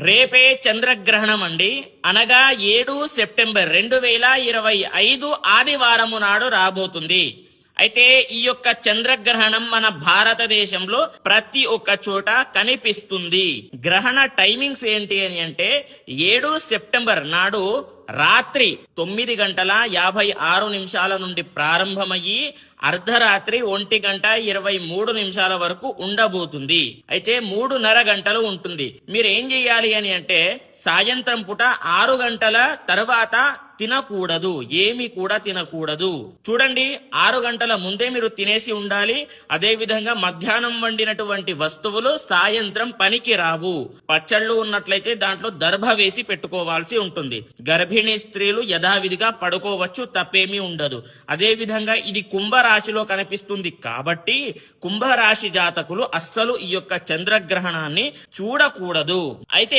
రేపే చంద్రగ్రహణం అండి. అనగా 7 సెప్టెంబర్ 2025 ఆదివారము నాడు రాబోతుంది. అయితే ఈ యొక్క చంద్రగ్రహణం మన భారతదేశంలో ప్రతి ఒక్క చోట కనిపిస్తుంది. గ్రహణ టైమింగ్స్ ఏంటి అని అంటే 7 సెప్టెంబర్ నాడు రాత్రి 9 గంటల 56 నిమిషాల నుండి ప్రారంభమయ్యి అర్ధరాత్రి 1 గంట 23 నిమిషాల వరకు ఉండబోతుంది. అయితే 3:30 గంటలు ఉంటుంది. మీరు ఏం చెయ్యాలి అని అంటే సాయంత్రం పూట 6 గంటల తర్వాత తినకూడదు, ఏమి కూడా తినకూడదు. చూడండి, 6 గంటల ముందే మీరు తినేసి ఉండాలి. అదే విధంగా మధ్యాహ్నం వండినటువంటి వస్తువులు సాయంత్రం పనికి రావు. పచ్చళ్ళు ఉన్నట్లయితే దాంట్లో దర్భ వేసి పెట్టుకోవాల్సి ఉంటుంది. గర్భిణీ స్త్రీలు యథావిధిగా పడుకోవచ్చు, తప్పేమీ ఉండదు. అదే విధంగా ఇది కుంభరాశిలో కనిపిస్తుంది కాబట్టి కుంభరాశి జాతకులు అస్సలు ఈ యొక్క చంద్రగ్రహణాన్ని చూడకూడదు. అయితే